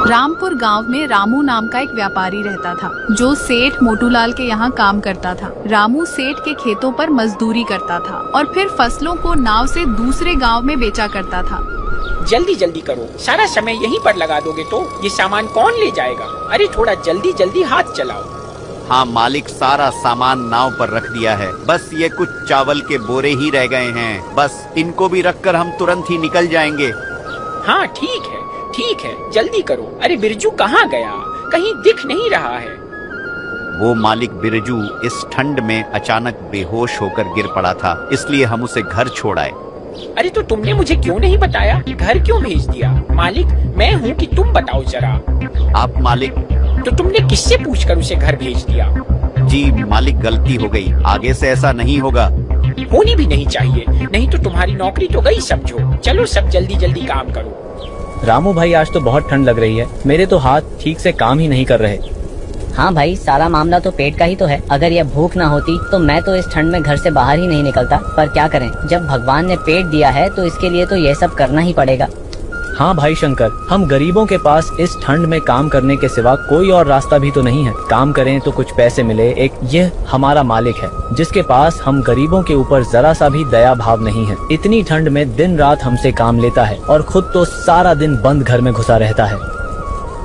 रामपुर गांव में रामू नाम का एक व्यापारी रहता था, जो सेठ मोटूलाल के यहाँ काम करता था। रामू सेठ के खेतों पर मजदूरी करता था और फिर फसलों को नाव से दूसरे गांव में बेचा करता था। जल्दी जल्दी करो, सारा समय यहीं पर लगा दोगे तो ये सामान कौन ले जाएगा? अरे थोड़ा जल्दी जल्दी हाथ चलाओ। हाँ मालिक, सारा सामान नाव पर रख दिया है, बस ये कुछ चावल के बोरे ही रह गए हैं, बस इनको भी रखकर हम तुरंत ही निकल जाएंगे। हाँ ठीक है, जल्दी करो। अरे बिरजू कहाँ गया? कहीं दिख नहीं रहा है। वो मालिक बिरजू इस ठंड में अचानक बेहोश होकर गिर पड़ा था, इसलिए हम उसे घर छोड़ आए। अरे तो तुमने मुझे क्यों नहीं बताया? घर क्यों भेज दिया? मालिक मैं हूँ कि तुम बताओ जरा। आप मालिक? तो तुमने किससे पूछकर उसे घर भेज दिया? जी मालिक, गलती हो गई, आगे से ऐसा नहीं होगा। होनी भी नहीं चाहिए, नहीं तो तुम्हारी नौकरी तो गई समझो। चलो सब जल्दी जल्दी काम करो। रामू भाई, आज तो बहुत ठंड लग रही है, मेरे तो हाथ ठीक से काम ही नहीं कर रहे। हाँ भाई, सारा मामला तो पेट का ही तो है। अगर यह भूख ना होती तो मैं तो इस ठंड में घर से बाहर ही नहीं निकलता, पर क्या करें, जब भगवान ने पेट दिया है तो इसके लिए तो यह सब करना ही पड़ेगा। हाँ भाई शंकर, हम गरीबों के पास इस ठंड में काम करने के सिवा कोई और रास्ता भी तो नहीं है। काम करें तो कुछ पैसे मिले, एक यह हमारा मालिक है जिसके पास हम गरीबों के ऊपर जरा सा भी दया भाव नहीं है। इतनी ठंड में दिन रात हमसे काम लेता है और खुद तो सारा दिन बंद घर में घुसा रहता है।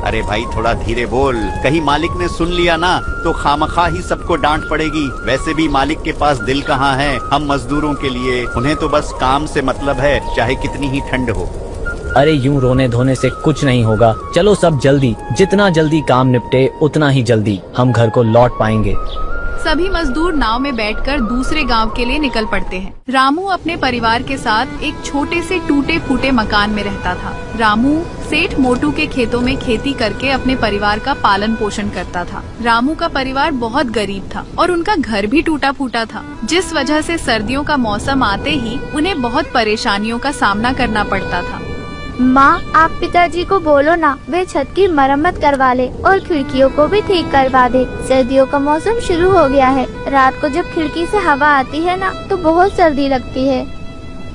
अरे भाई थोड़ा धीरे बोल, कहीं मालिक ने सुन लिया ना तो खामखा ही सबको डांट पड़ेगी। वैसे भी मालिक के पास दिल कहाँ है, हम मजदूरों के लिए, उन्हें तो बस काम से मतलब है, चाहे कितनी ही ठंड हो। अरे यूं रोने धोने से कुछ नहीं होगा, चलो सब जल्दी, जितना जल्दी काम निपटे उतना ही जल्दी हम घर को लौट पाएंगे। सभी मजदूर नाव में बैठकर दूसरे गांव के लिए निकल पड़ते हैं। रामू अपने परिवार के साथ एक छोटे से टूटे फूटे मकान में रहता था। रामू सेठ मोटू के खेतों में खेती करके अपने परिवार का पालन पोषण करता था। रामू का परिवार बहुत गरीब था और उनका घर भी टूटा फूटा था, जिस वजह से सर्दियों का मौसम आते ही उन्हें बहुत परेशानियों का सामना करना पड़ता था। माँ, आप पिताजी को बोलो ना, वे छत की मरम्मत करवा ले और खिड़कियों को भी ठीक करवा दे। सर्दियों का मौसम शुरू हो गया है, रात को जब खिड़की से हवा आती है ना तो बहुत सर्दी लगती है।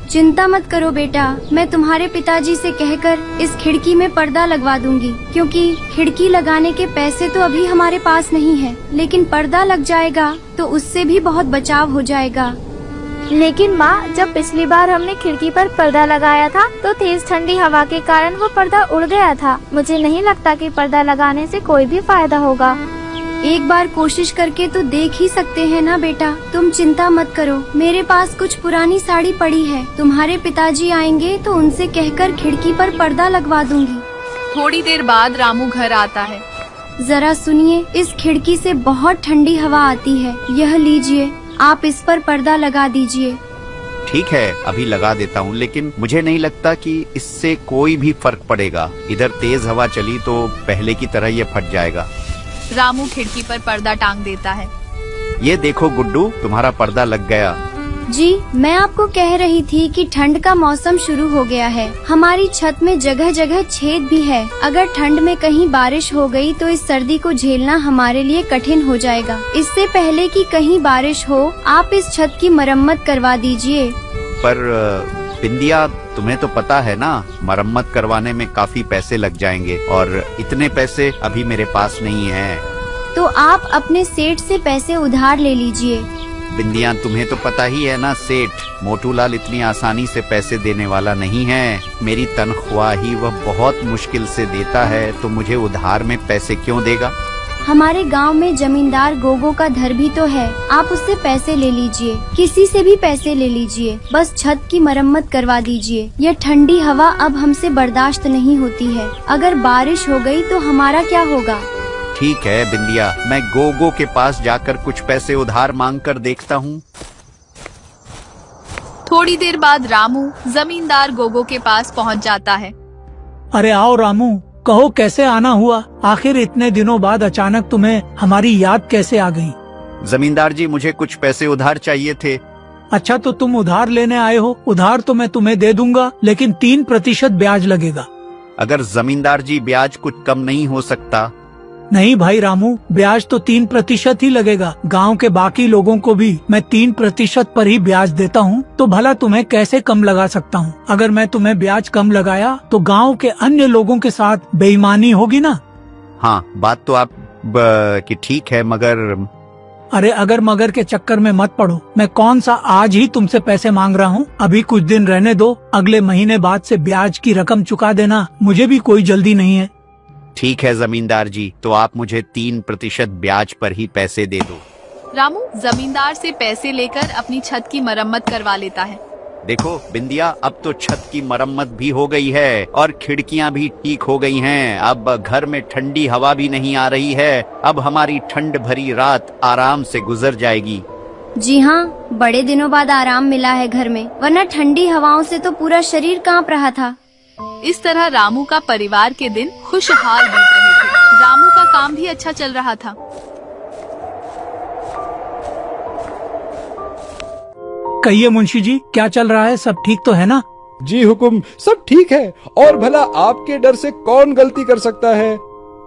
चिंता मत करो बेटा, मैं तुम्हारे पिताजी से कहकर इस खिड़की में पर्दा लगवा दूंगी, क्योंकि खिड़की लगाने के पैसे तो अभी हमारे पास नहीं है, लेकिन पर्दा लग जाएगा तो उससे भी बहुत बचाव हो जाएगा। लेकिन माँ, जब पिछली बार हमने खिड़की पर पर्दा लगाया था तो तेज ठंडी हवा के कारण वो पर्दा उड़ गया था। मुझे नहीं लगता कि पर्दा लगाने से कोई भी फायदा होगा। एक बार कोशिश करके तो देख ही सकते हैं ना बेटा, तुम चिंता मत करो, मेरे पास कुछ पुरानी साड़ी पड़ी है, तुम्हारे पिताजी आएंगे तो उनसे कहकर खिड़की पर पर्दा लगवा दूंगी। थोड़ी देर बाद रामू घर आता है। जरा सुनिए, इस खिड़की से बहुत ठंडी हवा आती है, यह लीजिए, आप इस पर पर्दा लगा दीजिए। ठीक है, अभी लगा देता हूँ, लेकिन मुझे नहीं लगता कि इससे कोई भी फर्क पड़ेगा। इधर तेज हवा चली तो पहले की तरह ये फट जाएगा। रामू खिड़की पर पर्दा टांग देता है। ये देखो गुड्डू, तुम्हारा पर्दा लग गया। जी, मैं आपको कह रही थी कि ठंड का मौसम शुरू हो गया है, हमारी छत में जगह जगह छेद भी है। अगर ठंड में कहीं बारिश हो गई तो इस सर्दी को झेलना हमारे लिए कठिन हो जाएगा। इससे पहले कि कहीं बारिश हो, आप इस छत की मरम्मत करवा दीजिए। पर बिंदिया, तुम्हें तो पता है ना, मरम्मत करवाने में काफी पैसे लग जाएंगे और इतने पैसे अभी मेरे पास नहीं है। तो आप अपने सेठ से पैसे उधार ले लीजिए। बिंदिया, तुम्हें तो पता ही है ना, सेठ मोटूलाल इतनी आसानी से पैसे देने वाला नहीं है। मेरी तनख्वाह ही वह बहुत मुश्किल से देता है, तो मुझे उधार में पैसे क्यों देगा? हमारे गांव में जमींदार गोगो का घर भी तो है, आप उससे पैसे ले लीजिए, किसी से भी पैसे ले लीजिए, बस छत की मरम्मत करवा दीजिए। यह ठंडी हवा अब हमसे बर्दाश्त नहीं होती है, अगर बारिश हो गई तो हमारा क्या होगा? ठीक है बिंदिया, मैं गोगो के पास जाकर कुछ पैसे उधार मांग कर देखता हूँ। थोड़ी देर बाद रामू जमींदार गोगो के पास पहुँच जाता है। अरे आओ रामू, कहो कैसे आना हुआ? आखिर इतने दिनों बाद अचानक तुम्हें हमारी याद कैसे आ गई? जमींदार जी, मुझे कुछ पैसे उधार चाहिए थे। अच्छा, तो तुम उधार लेने आए हो? उधार तो मैं तुम्हें दे दूंगा, लेकिन 3% ब्याज लगेगा। अगर जमींदार जी ब्याज कुछ कम नहीं हो सकता नहीं भाई रामू, ब्याज तो 3% ही लगेगा। गांव के बाकी लोगों को भी मैं 3% पर ही ब्याज देता हूँ, तो भला तुम्हें कैसे कम लगा सकता हूँ? अगर मैं तुम्हें ब्याज कम लगाया तो गांव के अन्य लोगों के साथ बेईमानी होगी ना। हाँ, बात तो आप कि ठीक है, मगर अरे अगर मगर के चक्कर में मत पड़ो। मैं कौन सा आज ही तुमसे पैसे मांग रहा हूँ। अभी कुछ दिन रहने दो, अगले महीने बाद से ब्याज की रकम चुका देना। मुझे भी कोई जल्दी नहीं है। ठीक है जमींदार जी, तो आप मुझे 3% ब्याज पर ही पैसे दे दो। रामू जमींदार से पैसे लेकर अपनी छत की मरम्मत करवा लेता है। देखो बिंदिया, अब तो छत की मरम्मत भी हो गई है और खिड़कियां भी ठीक हो गई हैं। अब घर में ठंडी हवा भी नहीं आ रही है। अब हमारी ठंड भरी रात आराम से गुजर जाएगी। जी हाँ, बड़े दिनों बाद आराम मिला है घर में, वरना ठंडी हवाओं से तो पूरा शरीर कांप रहा था। इस तरह रामू का परिवार के दिन खुशहाल बीत रहे थे। रामू का काम भी अच्छा चल रहा था। कहिए मुंशी जी, क्या चल रहा है? सब ठीक तो है ना? जी हुकुम, सब ठीक है। और भला आपके डर से कौन गलती कर सकता है?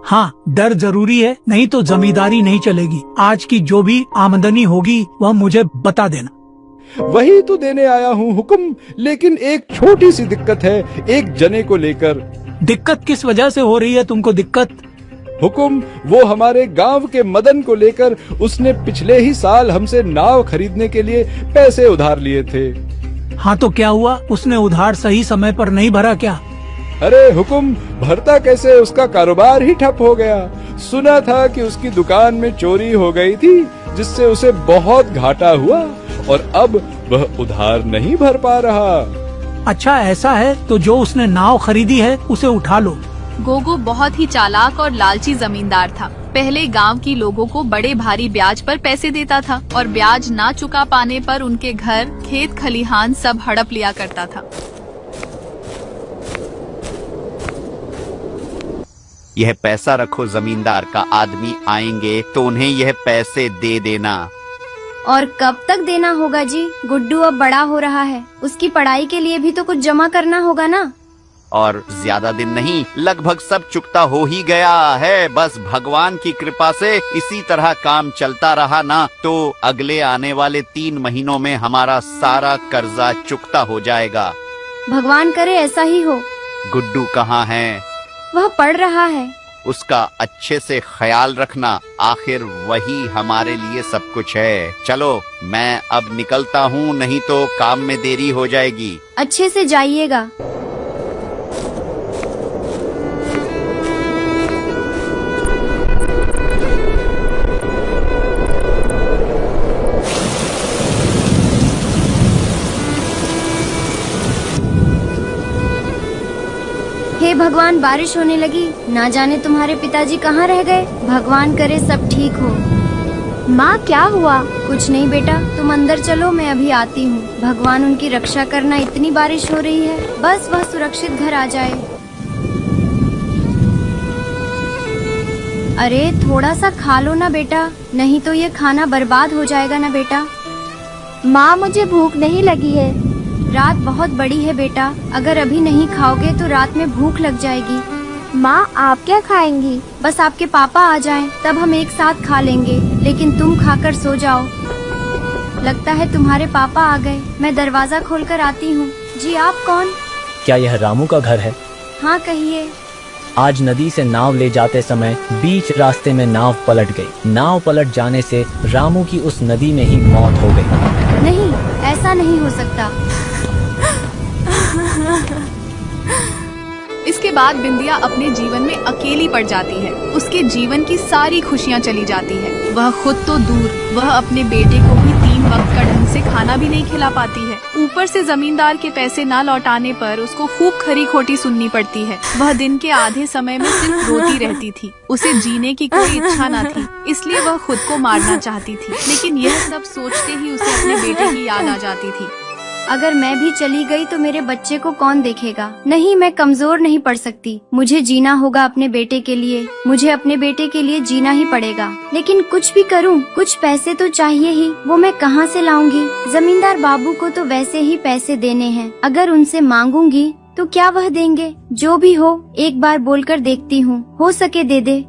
हाँ, डर जरूरी है, नहीं तो जमींदारी नहीं चलेगी। आज की जो भी आमदनी होगी वह मुझे बता देना। वही तो देने आया हूँ हुकुम, लेकिन एक छोटी सी दिक्कत है, एक जने को लेकर। दिक्कत किस वजह से हो रही है तुमको दिक्कत? हुकुम, वो हमारे गांव के मदन को लेकर उसने पिछले ही साल हमसे नाव खरीदने के लिए पैसे उधार लिए थे। हाँ तो क्या हुआ? उसने उधार सही समय पर नहीं भरा क्या? अरे हुकुम, भरता कैसे, उसका कारोबार ही ठप हो गया। सुना था कि उसकी दुकान में चोरी हो गई थी, जिससे उसे बहुत घाटा हुआ और अब वह उधार नहीं भर पा रहा। अच्छा ऐसा है, तो जो उसने नाव खरीदी है उसे उठा लो। गोगो बहुत ही चालाक और लालची जमींदार था। पहले गांव की लोगों को बड़े भारी ब्याज पर पैसे देता था और ब्याज ना चुका पाने पर उनके घर, खेत खलिहान सब हड़प लिया करता था। यह पैसा रखो, जमींदार का आदमी आएंगे तो उन्हें यह पैसे दे देना। और कब तक देना होगा जी? गुड्डू अब बड़ा हो रहा है, उसकी पढ़ाई के लिए भी तो कुछ जमा करना होगा ना। और ज्यादा दिन नहीं, लगभग सब चुकता हो ही गया है। बस भगवान की कृपा से इसी तरह काम चलता रहा ना, तो अगले आने वाले 3 महीनों में हमारा सारा कर्जा चुकता हो जाएगा। भगवान करे ऐसा ही हो। गुड्डू कहाँ है? वह पढ़ रहा है। उसका अच्छे से ख्याल रखना, आखिर वही हमारे लिए सब कुछ है। चलो मैं अब निकलता हूँ, नहीं तो काम में देरी हो जाएगी। अच्छे से जाइएगा। हे भगवान, बारिश होने लगी। ना जाने तुम्हारे पिताजी कहाँ रह गए। भगवान करे सब ठीक हो। माँ क्या हुआ? कुछ नहीं बेटा, तुम अंदर चलो, मैं अभी आती हूँ। भगवान उनकी रक्षा करना, इतनी बारिश हो रही है, बस वह सुरक्षित घर आ जाए। अरे थोड़ा सा खा लो ना बेटा, नहीं तो ये खाना बर्बाद हो जाएगा ना बेटा। माँ मुझे भूख नहीं लगी है। रात बहुत बड़ी है बेटा, अगर अभी नहीं खाओगे तो रात में भूख लग जाएगी। माँ आप क्या खाएंगी? बस आपके पापा आ जाएं, तब हम एक साथ खा लेंगे, लेकिन तुम खाकर सो जाओ। लगता है तुम्हारे पापा आ गए, मैं दरवाजा खोलकर आती हूँ। जी आप कौन? क्या यह रामू का घर है? हाँ कहिए। आज नदी से नाव ले जाते समय बीच रास्ते में नाव पलट गई। नाव पलट जाने से रामू की उस नदी में ही मौत हो गई। नहीं, ऐसा नहीं हो सकता। इसके बाद बिंदिया अपने जीवन में अकेली पड़ जाती है। उसके जीवन की सारी खुशियाँ चली जाती है। वह खुद तो दूर, वह अपने बेटे को भी 3 वक्त का ढंग से खाना भी नहीं खिला पाती है। ऊपर से जमींदार के पैसे ना लौटाने पर उसको खूब खरी खोटी सुननी पड़ती है। वह दिन के आधे समय में सिर्फ रोती रहती थी। उसे जीने की कोई इच्छा न थी, इसलिए वह खुद को मारना चाहती थी। लेकिन यह सब सोचते ही उसे अपने बेटे की याद आ जाती थी। अगर मैं भी चली गई तो मेरे बच्चे को कौन देखेगा? नहीं, मैं कमजोर नहीं पड़ सकती। मुझे जीना होगा अपने बेटे के लिए। मुझे अपने बेटे के लिए जीना ही पड़ेगा। लेकिन कुछ भी करूं, कुछ पैसे तो चाहिए ही। वो मैं कहां से लाऊंगी? जमींदार बाबू को तो वैसे ही पैसे देने हैं। अगर उनसे मांगूंगी तो क्या वह देंगे? जो भी हो, एक बार बोलकर देखती हूँ, हो सके दे दे।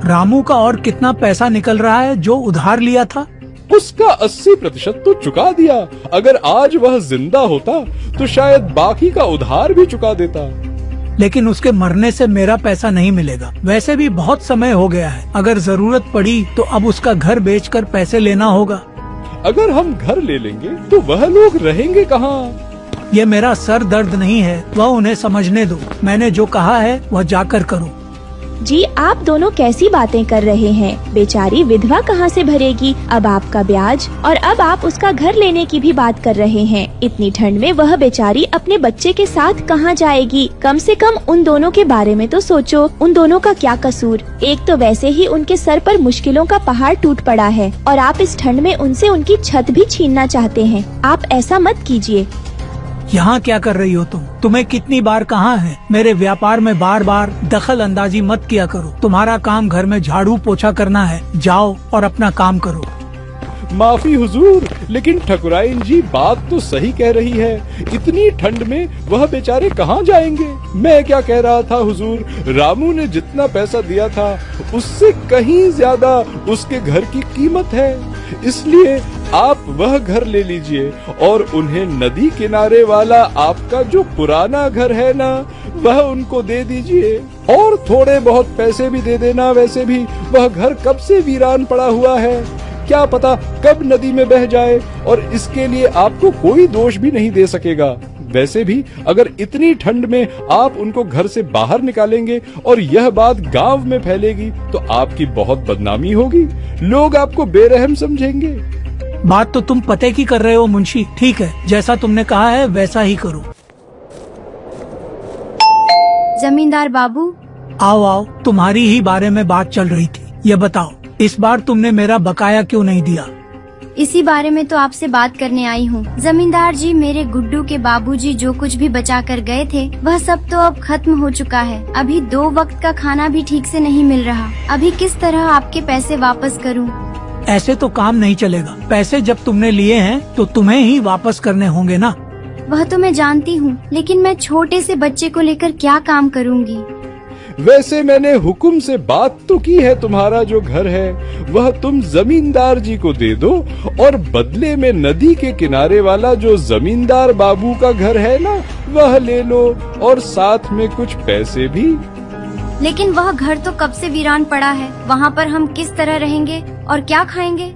रामू का और कितना पैसा निकल रहा है जो उधार लिया था? उसका 80% तो चुका दिया। अगर आज वह जिंदा होता तो शायद बाकी का उधार भी चुका देता। लेकिन उसके मरने से मेरा पैसा नहीं मिलेगा। वैसे भी बहुत समय हो गया है। अगर जरूरत पड़ी तो अब उसका घर बेचकर पैसे लेना होगा। अगर हम घर ले लेंगे तो वह लोग रहेंगे कहाँ? ये मेरा सर दर्द नहीं है, वह उन्हें समझने दो। मैंने जो कहा है वह जाकर करो। जी आप दोनों कैसी बातें कर रहे हैं? बेचारी विधवा कहाँ से भरेगी अब आपका ब्याज, और अब आप उसका घर लेने की भी बात कर रहे हैं। इतनी ठंड में वह बेचारी अपने बच्चे के साथ कहाँ जाएगी? कम से कम उन दोनों के बारे में तो सोचो। उन दोनों का क्या कसूर? एक तो वैसे ही उनके सर पर मुश्किलों का पहाड़ टूट पड़ा है, और आप इस ठंड में उनसे उनकी छत भी छीनना चाहते हैं। आप ऐसा मत कीजिए। यहाँ क्या कर रही हो तुम? तुम्हें कितनी बार कहा है मेरे व्यापार में बार बार दखल अंदाजी मत किया करो। तुम्हारा काम घर में झाड़ू पोछा करना है, जाओ और अपना काम करो। माफी हुजूर, लेकिन ठकुराइन जी बात तो सही कह रही है। इतनी ठंड में वह बेचारे कहाँ जाएंगे? मैं क्या कह रहा था हुजूर, रामू ने जितना पैसा दिया था उससे कहीं ज्यादा उसके घर की कीमत है। इसलिए आप वह घर ले लीजिए और उन्हें नदी किनारे वाला आपका जो पुराना घर है ना, वह उनको दे दीजिए, और थोड़े बहुत पैसे भी दे देना। वैसे भी वह घर कब से वीरान पड़ा हुआ है, क्या पता कब नदी में बह जाए, और इसके लिए आपको कोई दोष भी नहीं दे सकेगा। वैसे भी अगर इतनी ठंड में आप उनको घर से बाहर निकालेंगे और यह बात गांव में फैलेगी तो आपकी बहुत बदनामी होगी। लोग आपको बेरहम समझेंगे। बात तो तुम पते की कर रहे हो मुंशी। ठीक है, जैसा तुमने कहा है वैसा ही करो। जमींदार बाबू, आओ आओ, तुम्हारी ही बारे में बात चल रही थी। ये बताओ, इस बार तुमने मेरा बकाया क्यों नहीं दिया? इसी बारे में तो आपसे बात करने आई हूँ। जमींदार जी, मेरे गुड्डू के बाबूजी जो कुछ भी बचा कर गए थे वह सब तो अब खत्म हो चुका है। अभी 2 वक्त का खाना भी ठीक से नहीं मिल रहा। अभी किस तरह आपके पैसे वापस करूँ? ऐसे तो काम नहीं चलेगा। पैसे जब तुमने लिए हैं तो तुम्हें ही वापस करने होंगे ना। वह तो मैं जानती हूँ, लेकिन मैं छोटे से बच्चे को लेकर क्या काम करूँगी? वैसे मैंने हुकुम से बात तो की है, तुम्हारा जो घर है वह तुम जमींदार जी को दे दो, और बदले में नदी के किनारे वाला जो जमींदार बाबू का घर है ना, वह ले लो, और साथ में कुछ पैसे भी। लेकिन वह घर तो कब से वीरान पड़ा है। वहाँ पर हम किस तरह रहेंगे और क्या खाएंगे?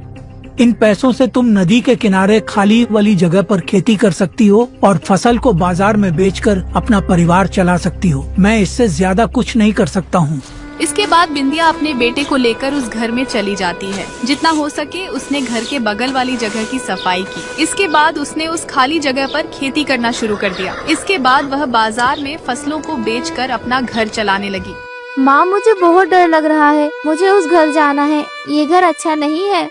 इन पैसों से तुम नदी के किनारे खाली वाली जगह पर खेती कर सकती हो और फसल को बाजार में बेचकर अपना परिवार चला सकती हो। मैं इससे ज्यादा कुछ नहीं कर सकता हूँ। इसके बाद बिंदिया अपने बेटे को लेकर उस घर में चली जाती है। जितना हो सके उसने घर के बगल वाली जगह की सफाई की। इसके बाद उसने उस खाली जगह पर खेती करना शुरू कर दिया। इसके बाद वह बाजार में फसलों को बेचकर अपना घर चलाने लगी। माँ, मुझे बहुत डर लग रहा है। मुझे उस घर जाना है। ये घर अच्छा नहीं है।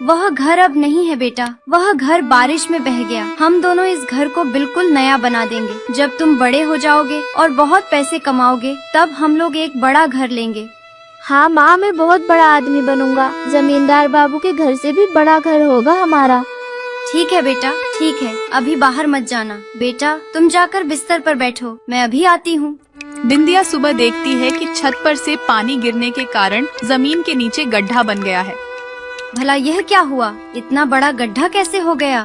वह घर अब नहीं है बेटा, वह घर बारिश में बह गया। हम दोनों इस घर को बिल्कुल नया बना देंगे। जब तुम बड़े हो जाओगे और बहुत पैसे कमाओगे तब हम लोग एक बड़ा घर लेंगे। हाँ माँ, मैं बहुत बड़ा आदमी बनूंगा। जमींदार बाबू के घर से भी बड़ा घर होगा हमारा। ठीक है बेटा, ठीक है। अभी बाहर मत जाना। बेटा तुम जाकर बिस्तर पर बैठो, मैं अभी आती हूँ। बिंदिया सुबह देखती है कि छत पर से पानी गिरने के कारण जमीन के नीचे गड्ढा बन गया है। भला यह क्या हुआ? इतना बड़ा गड्ढा कैसे हो गया?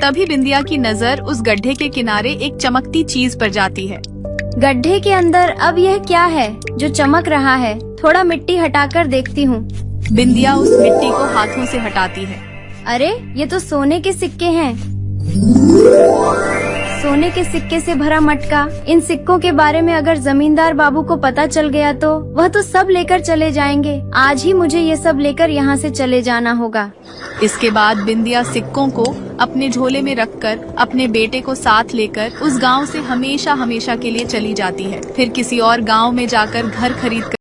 तभी बिंदिया की नजर उस गड्ढे के किनारे एक चमकती चीज पर जाती है। गड्ढे के अंदर अब यह क्या है जो चमक रहा है? थोड़ा मिट्टी हटाकर देखती हूँ। बिंदिया उस मिट्टी को हाथों से हटाती है। अरे ये तो सोने के सिक्के हैं। सोने के सिक्के से भरा मटका। इन सिक्कों के बारे में अगर जमींदार बाबू को पता चल गया तो वह तो सब लेकर चले जाएंगे। आज ही मुझे ये सब लेकर यहाँ से चले जाना होगा। इसके बाद बिंदिया सिक्कों को अपने झोले में रखकर अपने बेटे को साथ लेकर उस गांव से हमेशा हमेशा के लिए चली जाती है। फिर किसी और गांव में जाकर घर खरीद कर